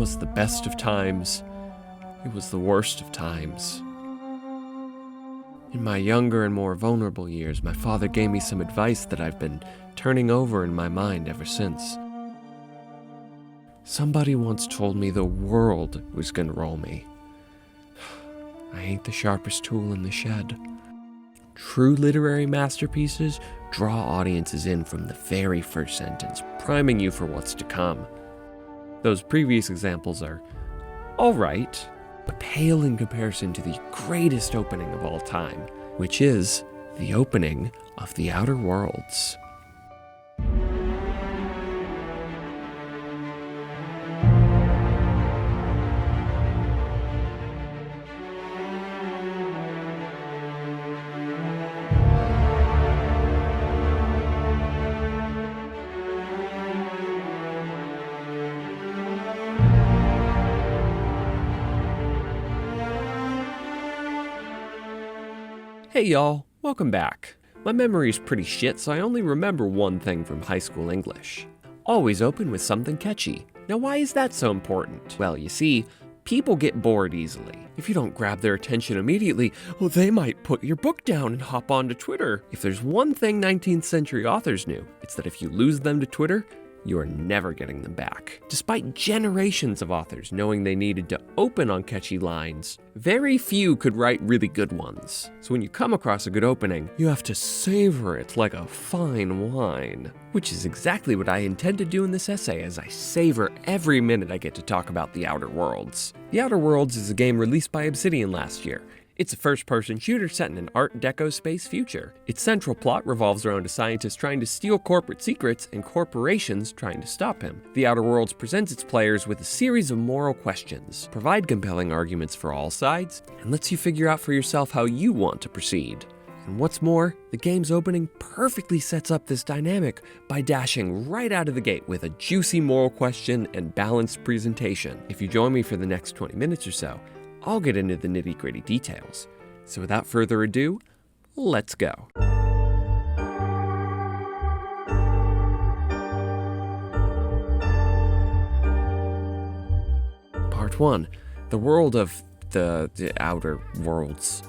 was the best of times, it was the worst of times. In my younger and more vulnerable years, my father gave me some advice that I've been turning over in my mind ever since. Somebody once told me the world was gonna roll me. I ain't the sharpest tool in the shed. True literary masterpieces draw audiences in from the very first sentence, priming you for what's to come. Those previous examples are alright, but pale in comparison to the greatest opening of all time, which is the opening of The Outer Worlds. Hey y'all, welcome back. My memory's pretty shit, so I only remember one thing from high school English. Always open with something catchy. Now why is that so important? Well, you see, people get bored easily. If you don't grab their attention immediately, well, they might put your book down and hop onto Twitter. If there's one thing 19th century authors knew, it's that if you lose them to Twitter, you are never getting them back. Despite generations of authors knowing they needed to open on catchy lines, very few could write really good ones. So when you come across a good opening, you have to savor it like a fine wine. Which is exactly what I intend to do in this essay as I savor every minute I get to talk about The Outer Worlds. The Outer Worlds is a game released by Obsidian last year. It's a first-person shooter set in an Art Deco space future. Its central plot revolves around a scientist trying to steal corporate secrets and corporations trying to stop him. The Outer Worlds presents its players with a series of moral questions, provide compelling arguments for all sides, and lets you figure out for yourself how you want to proceed. And what's more, the game's opening perfectly sets up this dynamic by dashing right out of the gate with a juicy moral question and balanced presentation. If you join me for the next 20 minutes or so, I'll get into the nitty-gritty details. So without further ado, let's go. Part 1. The world of the Outer Worlds.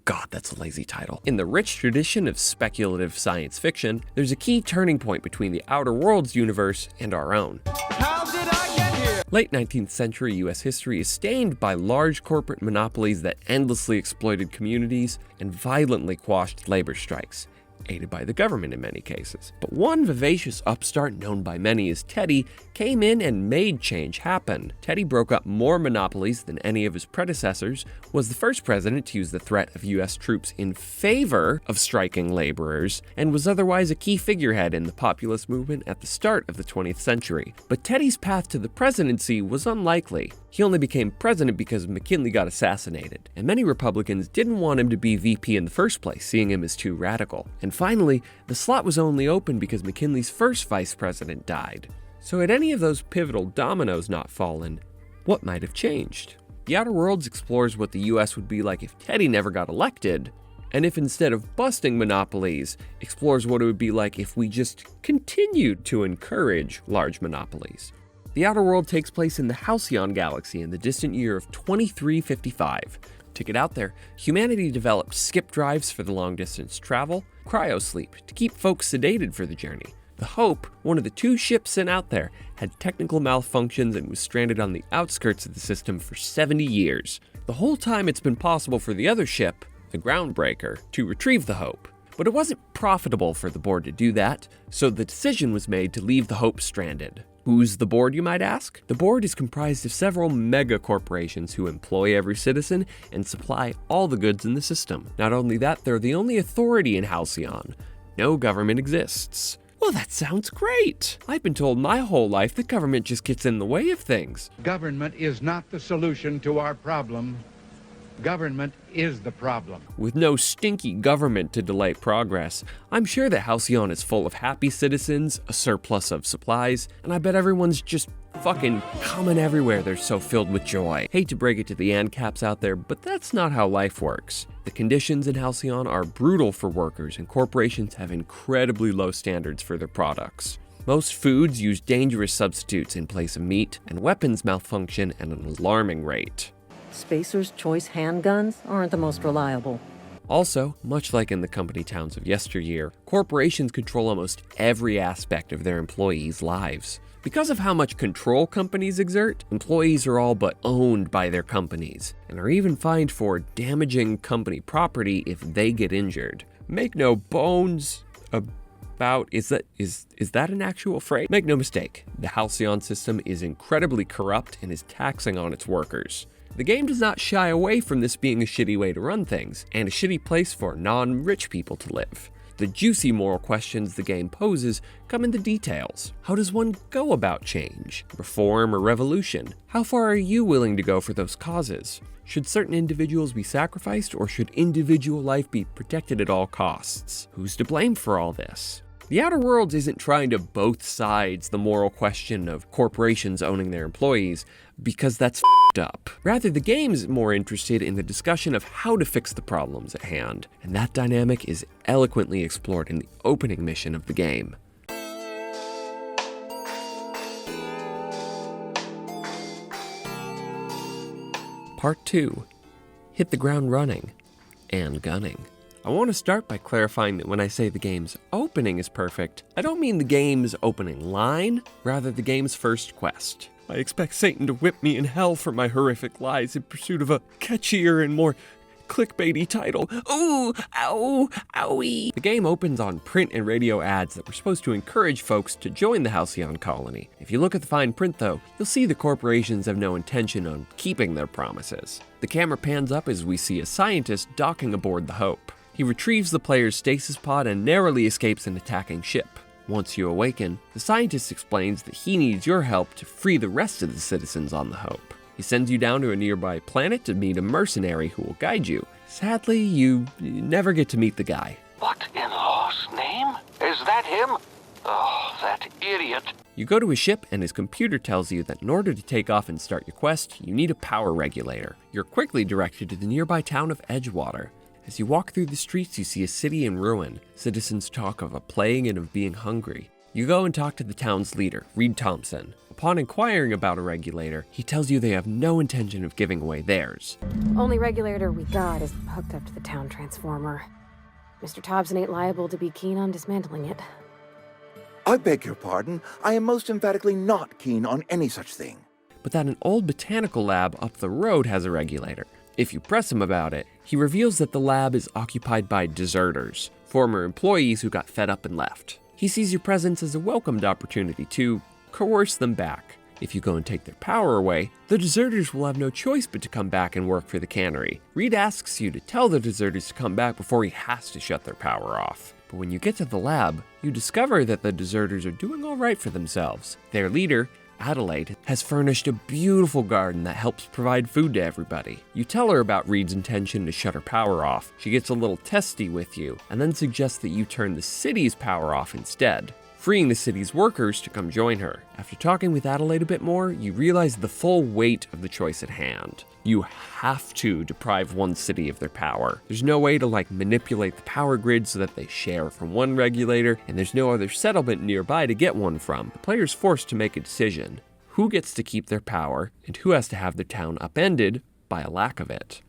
God, that's a lazy title. In the rich tradition of speculative science fiction, there's a key turning point between the Outer Worlds universe and our own. How did I get here? Late 19th century US history is stained by large corporate monopolies that endlessly exploited communities and violently quashed labor strikes, aided by the government in many cases. But one vivacious upstart known by many as Teddy came in and made change happen. Teddy broke up more monopolies than any of his predecessors, was the first president to use the threat of US troops in favor of striking laborers, and was otherwise a key figurehead in the populist movement at the start of the 20th century. But Teddy's path to the presidency was unlikely. He only became president because McKinley got assassinated, and many Republicans didn't want him to be VP in the first place, seeing him as too radical. And finally, the slot was only open because McKinley's first vice president died. So had any of those pivotal dominoes not fallen, what might have changed? The Outer Worlds explores what the US would be like if Teddy never got elected, and if instead of busting monopolies, explores what it would be like if we just continued to encourage large monopolies. The Outer World takes place in the Halcyon galaxy in the distant year of 2355. To get out there, humanity developed skip drives for the long-distance travel, cryosleep to keep folks sedated for the journey. The Hope, one of the 2 ships sent out there, had technical malfunctions and was stranded on the outskirts of the system for 70 years. The whole time it's been possible for the other ship, the Groundbreaker, to retrieve the Hope. But it wasn't profitable for the board to do that, so the decision was made to leave the Hope stranded. Who's the board, you might ask? The board is comprised of several mega corporations who employ every citizen and supply all the goods in the system. Not only that, they're the only authority in Halcyon. No government exists. Well, that sounds great. I've been told my whole life that government just gets in the way of things. Government is not the solution to our problem. Government is the problem. With no stinky government to delay progress, I'm sure that Halcyon is full of happy citizens, a surplus of supplies, and I bet everyone's just fucking coming everywhere. They're so filled with joy. Hate to break it to the ANCAPs out there, but that's not how life works. The conditions in Halcyon are brutal for workers, and corporations have incredibly low standards for their products. Most foods use dangerous substitutes in place of meat, and weapons malfunction at an alarming rate. Spacer's choice handguns aren't the most reliable. Also, much like in the company towns of yesteryear, corporations control almost every aspect of their employees' lives. Because of how much control companies exert, employees are all but owned by their companies, and are even fined for damaging company property if they get injured. Make no bones about, is that an actual phrase? Make no mistake, the Halcyon system is incredibly corrupt and is taxing on its workers. The game does not shy away from this being a shitty way to run things, and a shitty place for non-rich people to live. The juicy moral questions the game poses come in the details. How does one go about change, reform, or revolution? How far are you willing to go for those causes? Should certain individuals be sacrificed, or should individual life be protected at all costs? Who's to blame for all this? The Outer Worlds isn't trying to both sides the moral question of corporations owning their employees, because that's f***ed up. Rather, the game is more interested in the discussion of how to fix the problems at hand, and that dynamic is eloquently explored in the opening mission of the game. Part 2. Hit the ground running and gunning. I want to start by clarifying that when I say the game's opening is perfect, I don't mean the game's opening line, rather the game's first quest. I expect Satan to whip me in hell for my horrific lies in pursuit of a catchier and more clickbaity title. Ooh, ow, owie. The game opens on print and radio ads that were supposed to encourage folks to join the Halcyon colony. If you look at the fine print though, you'll see the corporations have no intention on keeping their promises. The camera pans up as we see a scientist docking aboard the Hope. He retrieves the player's stasis pod and narrowly escapes an attacking ship. Once you awaken, the scientist explains that he needs your help to free the rest of the citizens on the Hope. He sends you down to a nearby planet to meet a mercenary who will guide you. Sadly, you never get to meet the guy. What in law's name? Is that him? Oh, that idiot. You go to his ship and his computer tells you that in order to take off and start your quest, you need a power regulator. You're quickly directed to the nearby town of Edgewater. As you walk through the streets, you see a city in ruin. Citizens talk of a plague and of being hungry. You go and talk to the town's leader, Reed Thompson. Upon inquiring about a regulator, he tells you they have no intention of giving away theirs. Only regulator we got is hooked up to the town transformer. Mr. Thompson ain't liable to be keen on dismantling it. I beg your pardon. I am most emphatically not keen on any such thing. But that an old botanical lab up the road has a regulator. If you press him about it, he reveals that the lab is occupied by deserters, former employees who got fed up and left. He sees your presence as a welcomed opportunity to coerce them back. If you go and take their power away, the deserters will have no choice but to come back and work for the cannery. Reed asks you to tell the deserters to come back before he has to shut their power off. But when you get to the lab, you discover that the deserters are doing all right for themselves. Their leader, Adelaide, has furnished a beautiful garden that helps provide food to everybody. You tell her about Reed's intention to shut her power off. She gets a little testy with you, and then suggests that you turn the city's power off instead, freeing the city's workers to come join her. After talking with Adelaide a bit more, you realize the full weight of the choice at hand. You have to deprive one city of their power. There's no way to manipulate the power grid so that they share from one regulator, and there's no other settlement nearby to get one from. The player's forced to make a decision. Who gets to keep their power, and who has to have their town upended by a lack of it?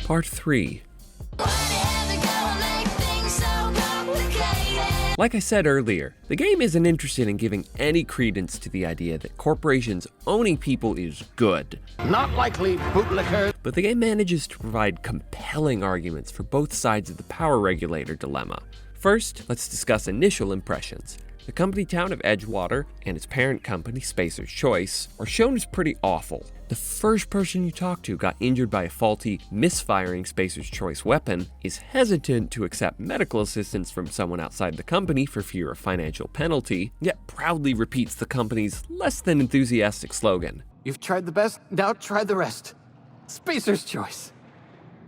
Part 3. Like I said earlier, the game isn't interested in giving any credence to the idea that corporations owning people is good. Not likely, bootlicker. But the game manages to provide compelling arguments for both sides of the power regulator dilemma. First, let's discuss initial impressions. The company town of Edgewater and its parent company, Spacer's Choice, are shown as pretty awful. The first person you talk to got injured by a faulty, misfiring Spacer's Choice weapon, is hesitant to accept medical assistance from someone outside the company for fear of financial penalty, yet proudly repeats the company's less than enthusiastic slogan. You've tried the best, now try the rest. Spacer's Choice.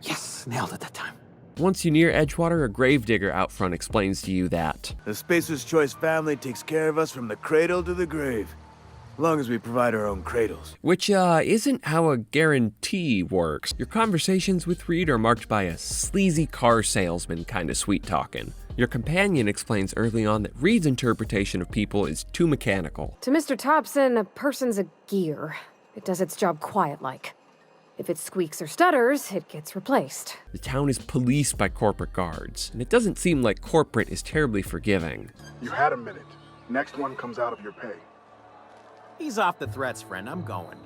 Yes, nailed it that time. Once you near Edgewater, a gravedigger out front explains to you that the Spacer's Choice family takes care of us from the cradle to the grave. long as we provide our own cradles. Which isn't how a guarantee works. Your conversations with Reed are marked by a sleazy car salesman kind of sweet-talking. Your companion explains early on that Reed's interpretation of people is too mechanical. To Mr. Thompson, a person's a gear. It does its job quiet-like. If it squeaks or stutters, it gets replaced. The town is policed by corporate guards, and it doesn't seem like corporate is terribly forgiving. You had a minute. Next one comes out of your pay. Ease off the threats, friend. I'm going.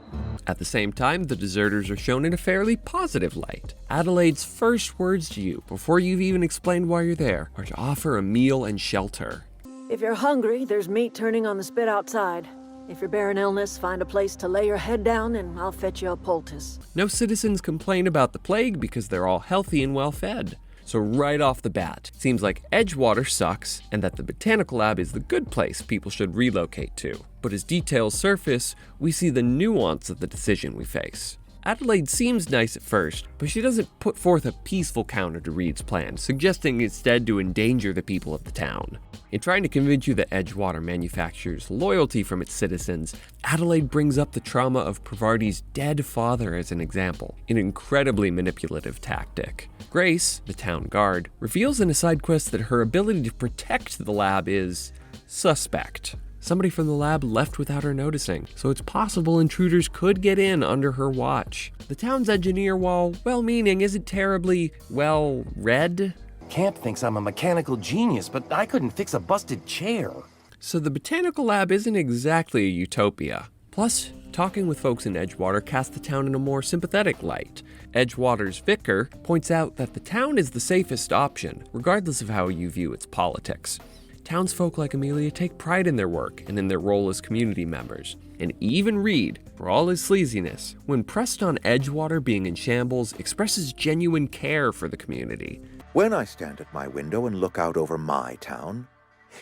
At the same time, the deserters are shown in a fairly positive light. Adelaide's first words to you, before you've even explained why you're there, are to offer a meal and shelter. If you're hungry, there's meat turning on the spit outside. If you're bearing illness, find a place to lay your head down and I'll fetch you a poultice. No citizens complain about the plague because they're all healthy and well fed. So right off the bat, it seems like Edgewater sucks and that the Botanical Lab is the good place people should relocate to. But as details surface, we see the nuance of the decision we face. Adelaide seems nice at first, but she doesn't put forth a peaceful counter to Reed's plan, suggesting instead to endanger the people of the town. In trying to convince you that Edgewater manufactures loyalty from its citizens, Adelaide brings up the trauma of Pravarti's dead father as an example, an incredibly manipulative tactic. Grace, the town guard, reveals in a side quest that her ability to protect the lab is suspect. Somebody from the lab left without her noticing, so it's possible intruders could get in under her watch. The town's engineer, while well-meaning, isn't terribly, well, read. Camp thinks I'm a mechanical genius, but I couldn't fix a busted chair. So the Botanical Lab isn't exactly a utopia. Plus, talking with folks in Edgewater casts the town in a more sympathetic light. Edgewater's vicar points out that the town is the safest option, regardless of how you view its politics. Townsfolk like Amelia take pride in their work and in their role as community members. And even Reed, for all his sleaziness, when pressed on Edgewater being in shambles, expresses genuine care for the community. When I stand at my window and look out over my town,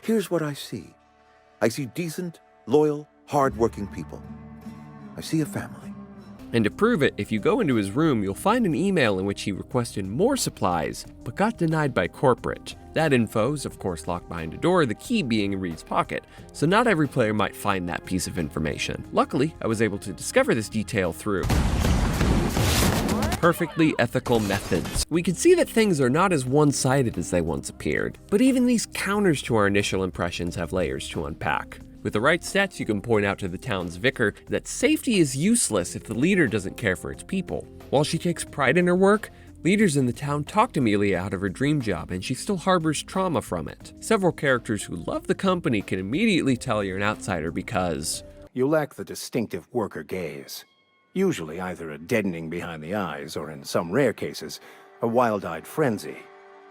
here's what I see. I see decent, loyal, hard-working people. I see a family. And to prove it, if you go into his room, you'll find an email in which he requested more supplies, but got denied by corporate. That info is of course locked behind a door, the key being in Reed's pocket, so not every player might find that piece of information. Luckily, I was able to discover this detail through perfectly ethical methods. We can see that things are not as one-sided as they once appeared, but even these counters to our initial impressions have layers to unpack. With the right stats, you can point out to the town's vicar that safety is useless if the leader doesn't care for its people. While she takes pride in her work, leaders in the town talked Amelia out of her dream job, and she still harbors trauma from it. Several characters who love the company can immediately tell you're an outsider because you lack the distinctive worker gaze. Usually either a deadening behind the eyes, or in some rare cases, a wild-eyed frenzy,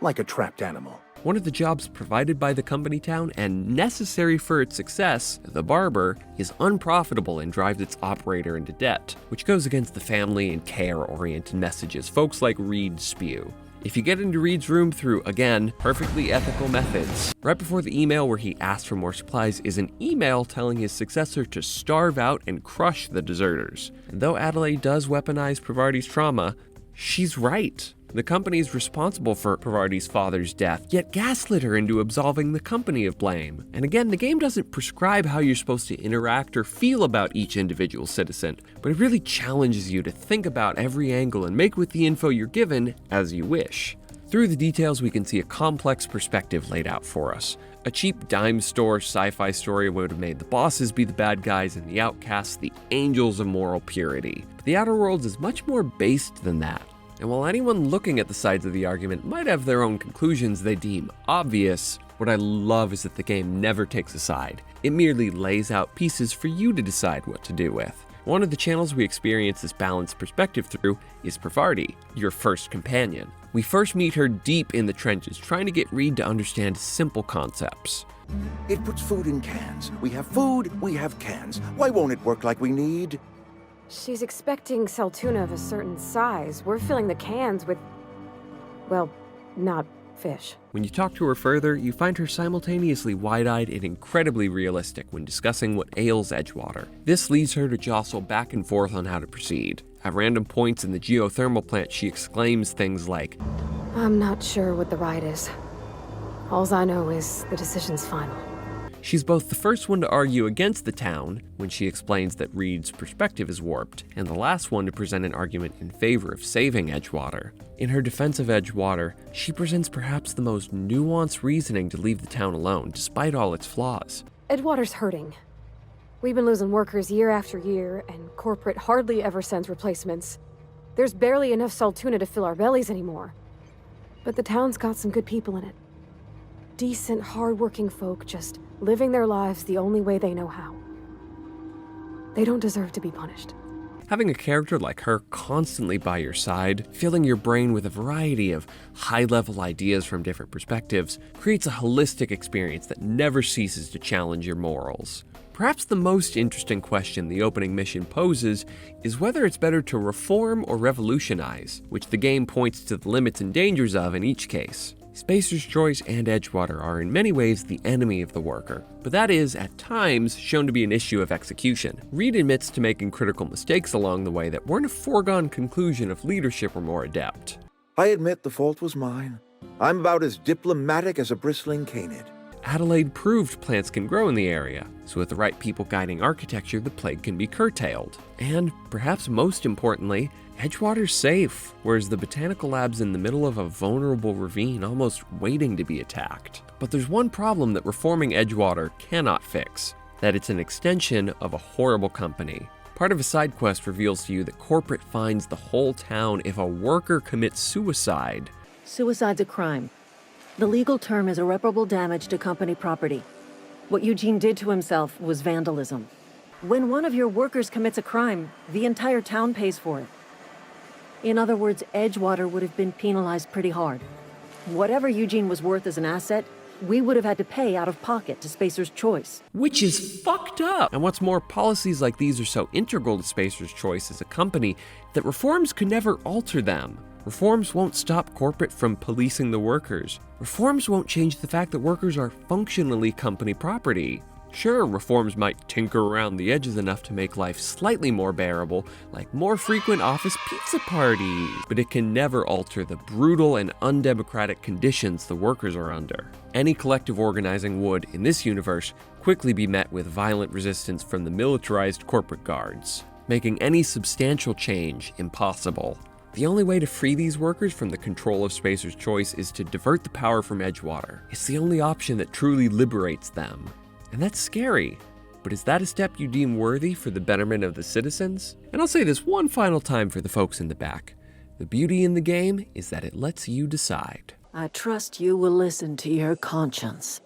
like a trapped animal. one of the jobs provided by the company town and necessary for its success, the barber, is unprofitable and drives its operator into debt, which goes against the family and care-oriented messages folks like Reed spew. If you get into Reed's room through, again, perfectly ethical methods, right before the email where he asks for more supplies is an email telling his successor to starve out and crush the deserters. And though Adelaide does weaponize Pravarti's trauma, she's right. The company is responsible for Pravarti's father's death, yet gaslit her into absolving the company of blame. And again, the game doesn't prescribe how you're supposed to interact or feel about each individual citizen, but it really challenges you to think about every angle and make with the info you're given as you wish. Through the details, we can see a complex perspective laid out for us. A cheap dime store sci-fi story would have made the bosses be the bad guys and the outcasts the angels of moral purity. But the Outer Worlds is much more based than that. And while anyone looking at the sides of the argument might have their own conclusions they deem obvious, what I love is that the game never takes a side. It merely lays out pieces for you to decide what to do with. One of the channels we experience this balanced perspective through is Pravarti, your first companion. We first meet her deep in the trenches, trying to get Reed to understand simple concepts. It puts food in cans. We have food, we have cans. Why won't it work like we need? She's expecting Saltuna of a certain size. We're filling the cans with, well, not fish. When you talk to her further, you find her simultaneously wide-eyed and incredibly realistic when discussing what ails Edgewater. This leads her to jostle back and forth on how to proceed. At random points in the geothermal plant, she exclaims things like, I'm not sure what the right is. Alls I know is the decision's final. She's both the first one to argue against the town, when she explains that Reed's perspective is warped, and the last one to present an argument in favor of saving Edgewater. In her defense of Edgewater, she presents perhaps the most nuanced reasoning to leave the town alone, despite all its flaws. Edgewater's hurting. We've been losing workers year after year, and corporate hardly ever sends replacements. There's barely enough Saltuna to fill our bellies anymore. But the town's got some good people in it. Decent, hard-working folk just living their lives the only way they know how. They don't deserve to be punished. Having a character like her constantly by your side, filling your brain with a variety of high-level ideas from different perspectives, creates a holistic experience that never ceases to challenge your morals. Perhaps the most interesting question the opening mission poses is whether it's better to reform or revolutionize, which the game points to the limits and dangers of in each case. Spacer's Choice and Edgewater are in many ways the enemy of the worker, but that is, at times, shown to be an issue of execution. Reed admits to making critical mistakes along the way that weren't a foregone conclusion if leadership were more adept. I admit the fault was mine. I'm about as diplomatic as a bristling canid. Adelaide proved plants can grow in the area, so with the right people guiding architecture, the plague can be curtailed. And, perhaps most importantly, Edgewater's safe, whereas the botanical lab's in the middle of a vulnerable ravine almost waiting to be attacked. But there's one problem that reforming Edgewater cannot fix, that it's an extension of a horrible company. Part of a side quest reveals to you that corporate fines the whole town if a worker commits suicide. Suicide's a crime. The legal term is irreparable damage to company property. What Eugene did to himself was vandalism. When one of your workers commits a crime, the entire town pays for it. In other words, Edgewater would have been penalized pretty hard. Whatever Eugene was worth as an asset, we would have had to pay out of pocket to Spacer's Choice. Which is fucked up! And what's more, policies like these are so integral to Spacer's Choice as a company that reforms could never alter them. Reforms won't stop corporate from policing the workers. Reforms won't change the fact that workers are functionally company property. Sure, reforms might tinker around the edges enough to make life slightly more bearable, like more frequent office pizza parties, but it can never alter the brutal and undemocratic conditions the workers are under. Any collective organizing would, in this universe, quickly be met with violent resistance from the militarized corporate guards, making any substantial change impossible. The only way to free these workers from the control of Spacer's Choice is to divert the power from Edgewater. It's the only option that truly liberates them. And that's scary. But is that a step you deem worthy for the betterment of the citizens? And I'll say this one final time for the folks in the back. The beauty in the game is that it lets you decide. I trust you will listen to your conscience.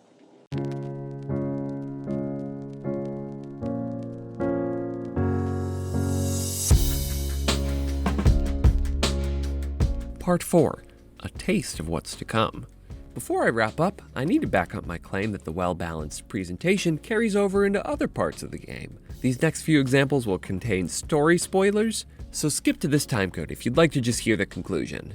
Part 4, a taste of what's to come. Before I wrap up, I need to back up my claim that the well-balanced presentation carries over into other parts of the game. These next few examples will contain story spoilers, so skip to this timecode if you'd like to just hear the conclusion.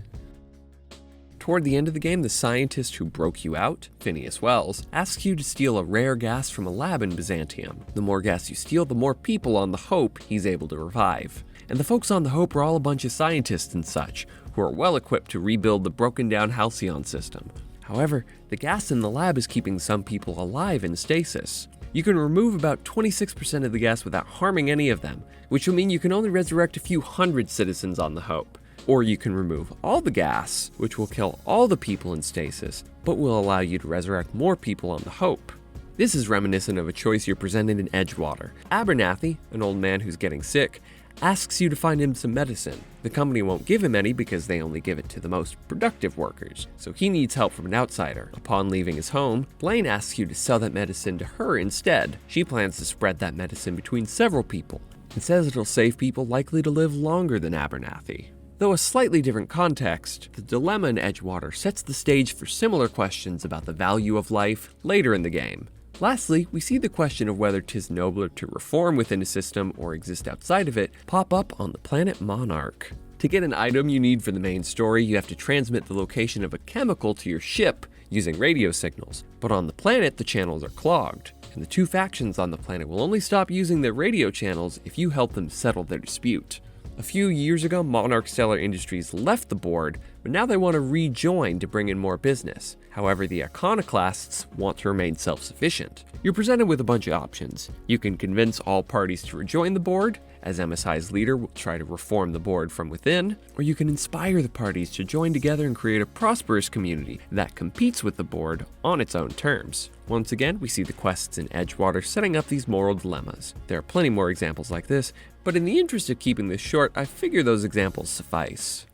Toward the end of the game, the scientist who broke you out, Phineas Wells, asks you to steal a rare gas from a lab in Byzantium. The more gas you steal, the more people on the Hope he's able to revive. And the folks on the Hope are all a bunch of scientists and such, who are well equipped to rebuild the broken down Halcyon system. However, the gas in the lab is keeping some people alive in stasis. You can remove about 26% of the gas without harming any of them, which will mean you can only resurrect a few hundred citizens on the Hope. Or you can remove all the gas, which will kill all the people in stasis, but will allow you to resurrect more people on the Hope. This is reminiscent of a choice you're presented in Edgewater. Abernathy, an old man who's getting sick, asks you to find him some medicine. The company won't give him any because they only give it to the most productive workers, so he needs help from an outsider. Upon leaving his home, Blaine asks you to sell that medicine to her instead. She plans to spread that medicine between several people, and says it'll save people likely to live longer than Abernathy. Though a slightly different context, the dilemma in Edgewater sets the stage for similar questions about the value of life later in the game. Lastly, we see the question of whether 'tis nobler to reform within a system or exist outside of it pop up on the planet Monarch. To get an item you need for the main story, you have to transmit the location of a chemical to your ship using radio signals. But on the planet, the channels are clogged, and the two factions on the planet will only stop using their radio channels if you help them settle their dispute. A few years ago, Monarch Stellar Industries left the board, but now they want to rejoin to bring in more business. However, the iconoclasts want to remain self-sufficient. You're presented with a bunch of options. You can convince all parties to rejoin the board, as MSI's leader will try to reform the board from within, or you can inspire the parties to join together and create a prosperous community that competes with the board on its own terms. Once again, we see the quests in Edgewater setting up these moral dilemmas. There are plenty more examples like this, but in the interest of keeping this short, I figure those examples suffice.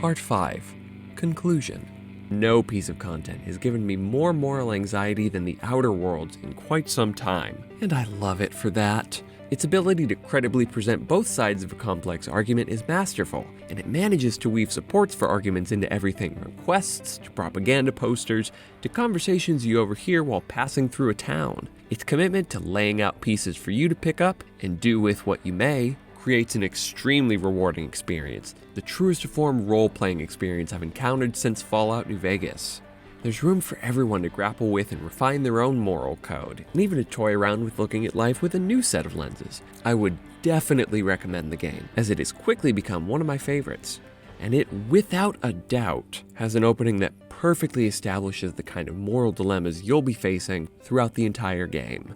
Part 5. Conclusion. No piece of content has given me more moral anxiety than The Outer Worlds in quite some time, and I love it for that. Its ability to credibly present both sides of a complex argument is masterful, and it manages to weave supports for arguments into everything from quests to propaganda posters to conversations you overhear while passing through a town. Its commitment to laying out pieces for you to pick up and do with what you may creates an extremely rewarding experience, the truest to form role-playing experience I've encountered since Fallout New Vegas. There's room for everyone to grapple with and refine their own moral code, and even to toy around with looking at life with a new set of lenses. I would definitely recommend the game, as it has quickly become one of my favorites. And it, without a doubt, has an opening that perfectly establishes the kind of moral dilemmas you'll be facing throughout the entire game.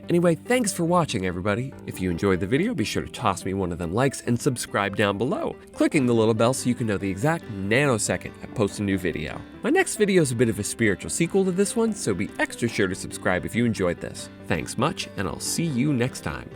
Anyway, thanks for watching, everybody. If you enjoyed the video, be sure to toss me one of them likes and subscribe down below, clicking the little bell so you can know the exact nanosecond I post a new video. My next video is a bit of a spiritual sequel to this one, so be extra sure to subscribe if you enjoyed this. Thanks much, and I'll see you next time.